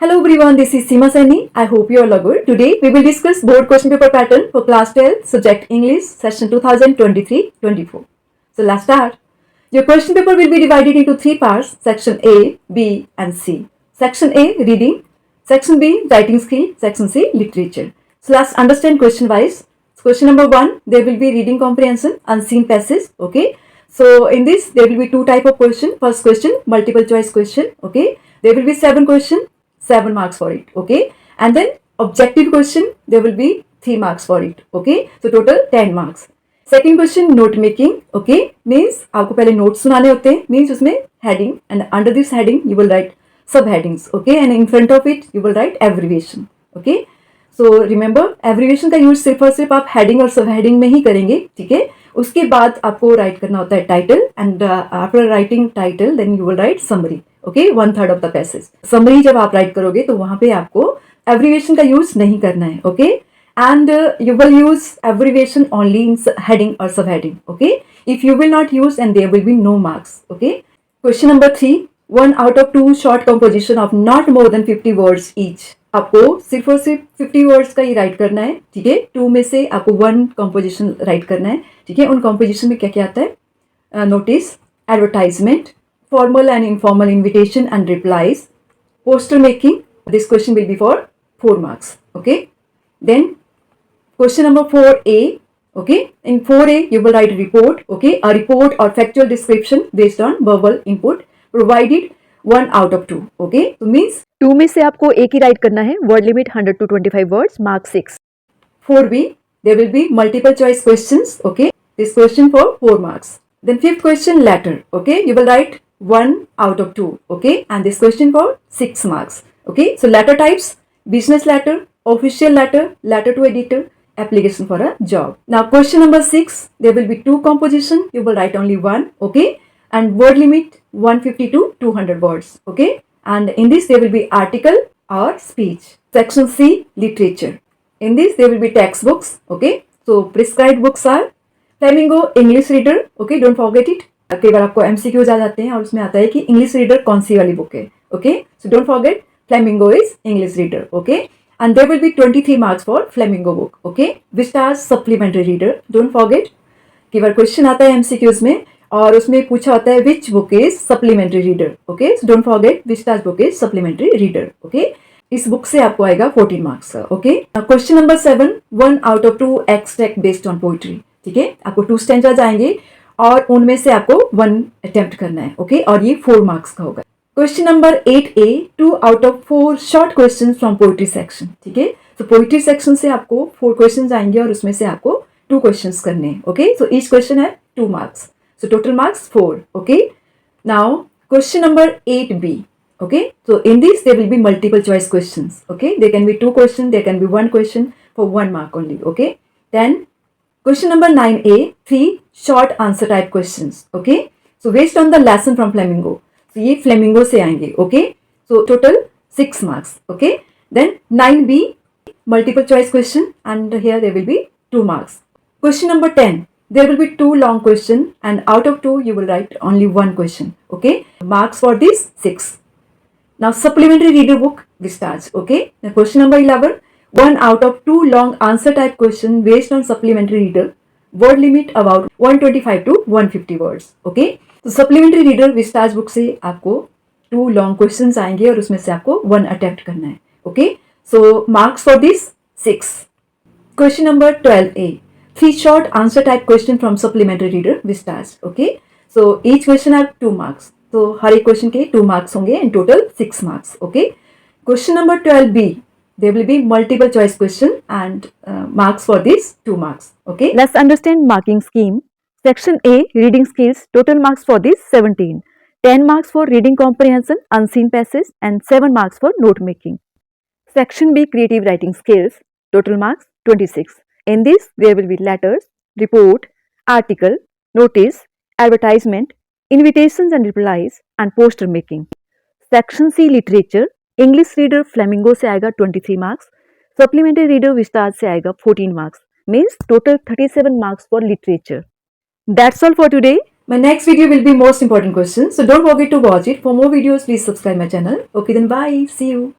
Hello everyone, this is Seema Saini. I hope you all are good. Today we will discuss board question paper pattern for class 12 subject English session 2023-24. So let's start. Your question paper will be divided into three parts, section A, B and C. Section A reading, section B writing skill, section C literature. So let's understand question wise. Question number 1, there will be reading comprehension, unseen passage, okay. So in this there will be two type of question. First question, multiple choice question, okay. There will be 7 question, 7 marks for it, okay. And then objective question, there will be 3 marks for it, okay. So total 10 marks. Second question, note making, okay, means आपको पहले notes सुनाने होते हैं, means उसमें heading and under this heading you will write subheadings, okay, and in front of it you will write abbreviation, okay. So remember abbreviation का use सिर्फ और सिर्फ आप heading और subheading में ही करेंगे, ठीक है. उसके बाद आपको राइट करना होता है title and after writing title then you will write summary, okay, 1/3 of the passage. Summary जब आप राइट करोगे तो वहां पे आपको एब्रिविएशन का यूज नहीं करना है, okay. And you will use abbreviation only in heading और sub heading, okay. If you will not use and there will be no marks, okay. Question number 3, 1 out of 2 short composition of not more than 50 words each. आपको सिर्फ और सिर्फ 50 words का ही right करना है, ठीक है. 2 में से आपको 1 कंपोजिशन राइट करना है, ठीक है. उन कंपोजिशन में क्या क्या आता है? Notice, advertisement, formal and informal invitation and replies, poster making. This question will be for 4 marks, okay. Then question number 4a, okay. In 4a you will write a report, okay, a report or factual description based on verbal input provided 1 out of 2, okay. So means 2 में से आपको एक ही right करना है. Word limit 100 to 25 words, mark 6. 4b, there will be multiple choice questions, okay. This question for 4 marks. Then fifth question, letter, okay. You will write 1 out of 2, okay, and this question for 6 marks, okay. So letter types, business letter, official letter, letter to editor, application for a job. Now question number 6, there will be 2 composition, you will write only 1, okay, and word limit 150 to 200 words, okay. And in this there will be article or speech. Section C, literature. In this there will be textbooks, okay. So prescribed books are Flamingo English Reader, okay, don't forget it. कई बार आपको MCQs आ जाते हैं और उसमें आता है कि English reader कौन सी वाली बुक है, okay. So don't forget Flamingo is English reader, okay. And there will be 23 marks for Flamingo book, okay. Vistas supplementary reader, don't forget. कई बार क्वेश्चन आता है एमसीक्यूज में और उसमें पूछा होता है which book is supplementary reader, okay. So don't forget vistas book is supplementary reader, okay. इस बुक से आपको आएगा 14 marks, okay. Question number 7, 1 out of 2 extract based on poetry, ठीक है. आपको 2 स्टैंजाज आएंगे और उनमें से आपको 1 अटेम्प्ट करना है, ओके. और ये 4 मार्क्स का होगा. Question number 8a, 2 out of 4 short questions from poetry section, ठीक है. तो पोइट्री सेक्शन से आपको 4 क्वेश्चंस आएंगे और उसमें से आपको 2 क्वेश्चंस करने हैं, ओके. सो ईच क्वेश्चन है 2 marks, so total marks 4, okay. Now question number 8b, okay. So in this there will be multiple choice questions, okay. There can be 2 questions, there can be 1 question for 1 mark only, okay. Then question number 9a, 3 short answer type questions, okay. So based on the lesson from Flamingo, so ये Flamingo से आएंगे, okay. So total 6 marks, okay. Then 9b, multiple choice question and here there will be 2 marks. Question number 10, there will be 2 long question and out of 2 you will write only 1 question, okay. Marks for this 6. Now supplementary reader book Vistage, okay. Now question number 11, 1 out of 2 long answer type question based on supplementary reader, word limit about 125 to 150 words, okay. तो supplementary reader Vistage book से आपको 2 long questions आएंगे और उसमें से आपको 1 attempt करना है, okay. So marks for this 6. Question number 12a, 3 short answer type question from supplementary reader Vistage, okay. So each question have 2 marks. तो हर एक क्वेश्चन के 2 मार्क्स होंगे in total 6 marks, okay. Question number 12b, there will be multiple choice question and marks for these 2 marks, okay. Let's understand marking scheme. Section A, reading skills, total marks for this 17. 10 marks for reading comprehension, unseen passage and 7 marks for note making. Section B, creative writing skills, total marks 26. In this there will be letters, report, article, notice, advertisement, invitations and replies and poster making. Section C, literature, English reader flamingo से आएगा 23 marks, supplementary reader vistas से आएगा 14 marks, means total 37 marks for literature. That's all for today. My next video will be most important questions, so don't forget to watch it. For more videos, please subscribe my channel. Okay, then bye. See you.